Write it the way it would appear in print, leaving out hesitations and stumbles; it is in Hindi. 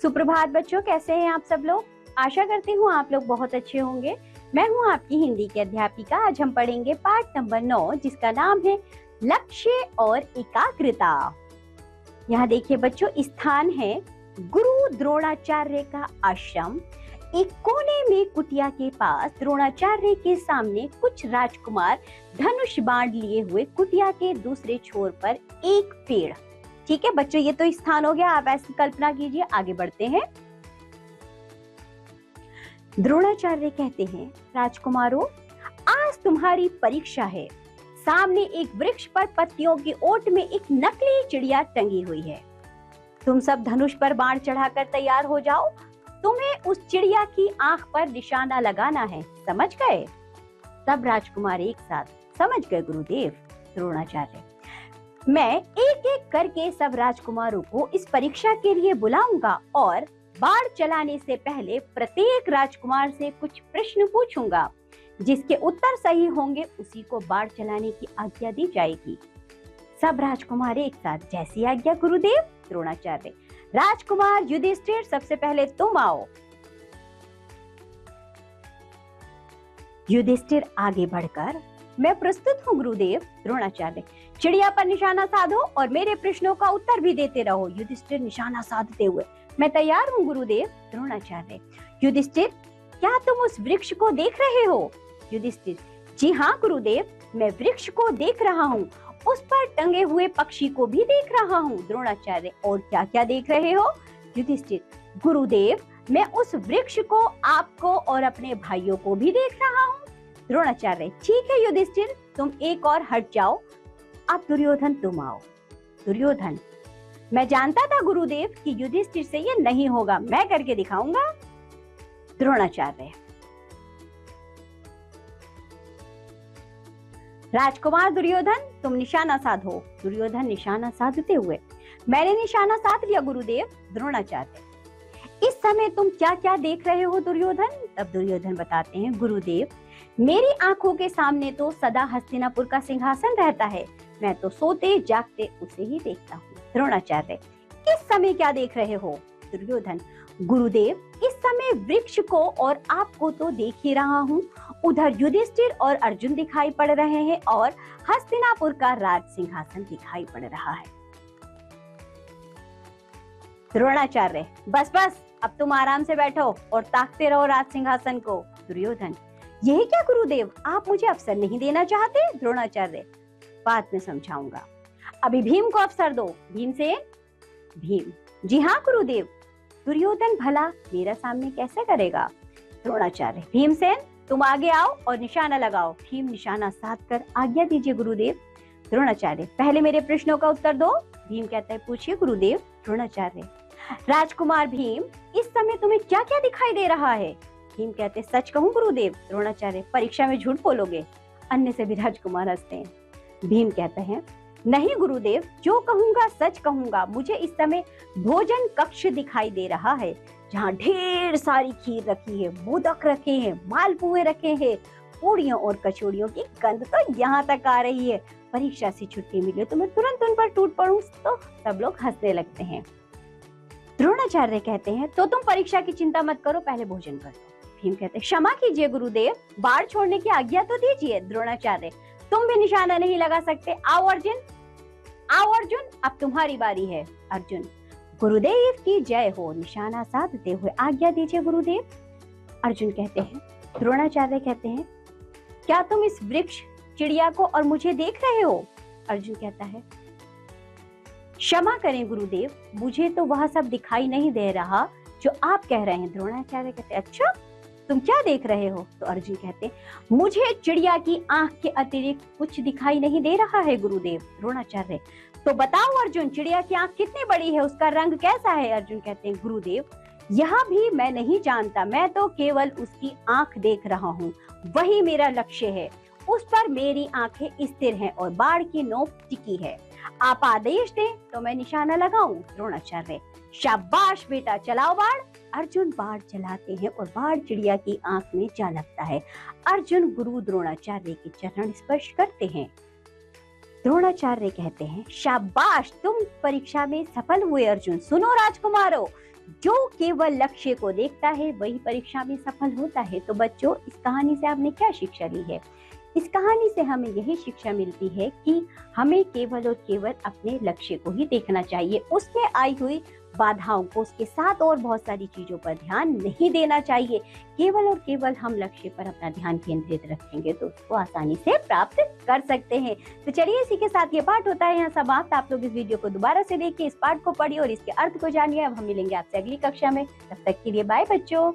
सुप्रभात बच्चों, कैसे हैं आप सब लोग। आशा करती हूँ आप लोग बहुत अच्छे होंगे। मैं हूँ आपकी हिंदी की अध्यापिका। आज हम पढ़ेंगे पाठ नंबर 9 जिसका नाम है लक्ष्य और एकाग्रता। यहाँ देखिए बच्चों, स्थान है गुरु द्रोणाचार्य का आश्रम। एक कोने में कुटिया के पास द्रोणाचार्य के सामने कुछ राजकुमार धनुष बाण लिए हुए, कुटिया के दूसरे छोर पर एक पेड़। ठीक है बच्चों, ये तो स्थान हो गया। आप ऐसी कल्पना कीजिए। आगे बढ़ते हैं। द्रोणाचार्य कहते हैं, राजकुमारों, आज तुम्हारी परीक्षा है। सामने एक वृक्ष पर पत्तियों की ओट में एक नकली चिड़िया टंगी हुई है। तुम सब धनुष पर बाण चढ़ाकर तैयार हो जाओ। तुम्हें उस चिड़िया की आंख पर निशाना लगाना है, समझ गए? सब राजकुमार एक साथ, समझ गए गुरुदेव। द्रोणाचार्य, मैं एक एक करके सब राजकुमारों को इस परीक्षा के लिए बुलाऊंगा और बाण चलाने से पहले प्रत्येक राजकुमार से कुछ प्रश्न पूछूंगा। जिसके उत्तर सही होंगे उसी को बाण चलाने की आज्ञा दी जाएगी। सब राजकुमार एक साथ, जैसी आज्ञा गुरुदेव। द्रोणाचार्य, राजकुमार युधिष्ठिर, सबसे पहले तुम आओ। युधिष्ठिर आगे बढ़कर, मैं प्रस्तुत हूँ गुरुदेव। द्रोणाचार्य, चिड़िया पर निशाना साधो और मेरे प्रश्नों का उत्तर भी देते रहो। युधिष्ठिर निशाना साधते हुए, मैं तैयार हूँ गुरुदेव। द्रोणाचार्य, युधिष्ठिर, क्या तुम उस वृक्ष को देख रहे हो? युधिष्ठिर, जी हाँ गुरुदेव, मैं वृक्ष को देख रहा हूँ। उस पर टंगे हुए पक्षी को भी देख रहा हूँ। द्रोणाचार्य, और क्या क्या देख रहे हो? युधिष्ठिर, गुरुदेव, मैं उस वृक्ष को, आपको और अपने भाइयों को भी देख रहा हूँ। द्रोणाचार्य, ठीक है युधिष्ठिर, तुम एक और हट जाओ। अब दुर्योधन, तुम आओ। दुर्योधन, मैं जानता था गुरुदेव कि युधिष्ठिर से ये नहीं होगा, मैं करके दिखाऊंगा। द्रोणाचार्य, राजकुमार दुर्योधन, तुम निशाना साधो। दुर्योधन निशाना साधते हुए, मैंने निशाना साध लिया गुरुदेव। द्रोणाचार्य, इस समय तुम क्या क्या देख रहे हो दुर्योधन? तब दुर्योधन बताते हैं, गुरुदेव, मेरी आंखों के सामने तो सदा हस्तिनापुर का सिंहासन रहता है। मैं तो सोते जागते उसे ही देखता हूँ। द्रोणाचार्य, इस समय क्या देख रहे हो? दुर्योधन, गुरुदेव, इस समय वृक्ष को और आपको तो देख ही रहा हूँ। उधर युधिष्ठिर और अर्जुन दिखाई पड़ रहे हैं और हस्तिनापुर का राज सिंहासन दिखाई पड़ रहा है। द्रोणाचार्य, बस बस, अब तुम आराम से बैठो और ताकते रहो राज सिंहासन को। दुर्योधन, यही क्या गुरुदेव, आप मुझे अवसर नहीं देना चाहते? द्रोणाचार्य, बाद में समझाऊंगा, अभी भीम को अवसर दो। भीमसेन, भीम, जी हाँ गुरुदेव। दुर्योधन, भला मेरा सामने कैसे करेगा? द्रोणाचार्य, भीमसेन, तुम आगे आओ और निशाना लगाओ। भीम निशाना साध कर, आज्ञा दीजिए गुरुदेव। द्रोणाचार्य, पहले मेरे प्रश्नों का उत्तर दो। भीम कहता है, पूछिए गुरुदेव। द्रोणाचार्य, राजकुमार भीम, इस समय तुम्हें क्या क्या दिखाई दे रहा है? भीम कहते, सच कहूँ गुरुदेव? द्रोणाचार्य, परीक्षा में झूठ बोलोगे? अन्य सभी राजकुमार हंसते हैं। भीम कहते हैं, नहीं गुरुदेव, जो कहूंगा सच कहूंगा। मुझे इस समय भोजन कक्ष दिखाई दे रहा है, जहाँ ढेर सारी खीर रखी है, मोदक रखे हैं, मालपुए रखे हैं, पूड़ियों और कचौड़ियों की गंध तो यहाँ तक आ रही है। परीक्षा से छुट्टी मिले तो मैं तुरंत उन पर टूट पड़ूं। तो सब लोग हंसने लगते हैं। द्रोणाचार्य कहते हैं, तो तुम परीक्षा की चिंता मत करो, पहले भोजन कर लो। भीम कहते हैं, क्षमा कीजिए गुरुदेव, बाढ़ छोड़ने की आज्ञा तो दीजिए। द्रोणाचार्य, तुम भी निशाना नहीं लगा सकते। आओ अर्जुन, आओ अर्जुन, अब तुम्हारी बारी है। अर्जुन, गुरुदेव की जय हो। निशाना साधते हुए, आज्ञा दीजिए गुरुदेव। अर्जुन कहते हैं, द्रोणाचार्य कहते हैं, क्या तुम इस वृक्ष, चिड़िया को और मुझे देख रहे हो? अर्जुन कहता है, क्षमा करें गुरुदेव, मुझे तो वह सब दिखाई नहीं दे रहा जो आप कह रहे हैं। द्रोणाचार्य कहते हैं, अच्छा तुम क्या देख रहे हो? तो अर्जुन कहते, मुझे चिड़िया की आंख के अतिरिक्त कुछ दिखाई नहीं दे रहा है गुरुदेव। द्रोणाचार्य, तो बताओ अर्जुन, चिड़िया की आंख कितनी बड़ी है, उसका रंग कैसा है? अर्जुन कहते हैं, गुरुदेव, यह भी मैं नहीं जानता, मैं तो केवल उसकी आंख देख रहा हूँ, वही मेरा लक्ष्य है। उस पर मेरी आंखें स्थिर हैं और बाण की नोक टिकी है। आप आदेश दें तो मैं निशाना लगाऊं। द्रोणाचार्य, शाबाश बेटा, चलाओ बाण। अर्जुन बाण चलाते हैं और बाण चिड़िया की आंख में जा लगता है। अर्जुन गुरु द्रोणाचार्य के चरण स्पर्श करते हैं। द्रोणाचार्य कहते हैं, शाबाश, तुम परीक्षा में सफल हुए अर्जुन। सुनो राजकुमारों, जो केवल लक्ष्य को देखता है वही परीक्षा में सफल होता है। तो बच्चों, इस कहानी से आपने क्या शिक्षा ली है? इस कहानी से हमें यही शिक्षा मिलती है कि हमें केवल और केवल अपने लक्ष्य को ही देखना चाहिए, उसमें आई हुई बाधाओं को, उसके साथ और बहुत सारी चीजों पर ध्यान नहीं देना चाहिए। केवल और केवल हम लक्ष्य पर अपना ध्यान केंद्रित रखेंगे तो उसको आसानी से प्राप्त कर सकते हैं। तो चलिए, इसी के साथ ये पाठ होता है यहाँ समाप्त। आप लोग इस वीडियो को दोबारा से देखिए, इस पाठ को पढ़िए और इसके अर्थ को जानिए। अब हम मिलेंगे आपसे अगली कक्षा में। तब तक के लिए बाय बच्चों।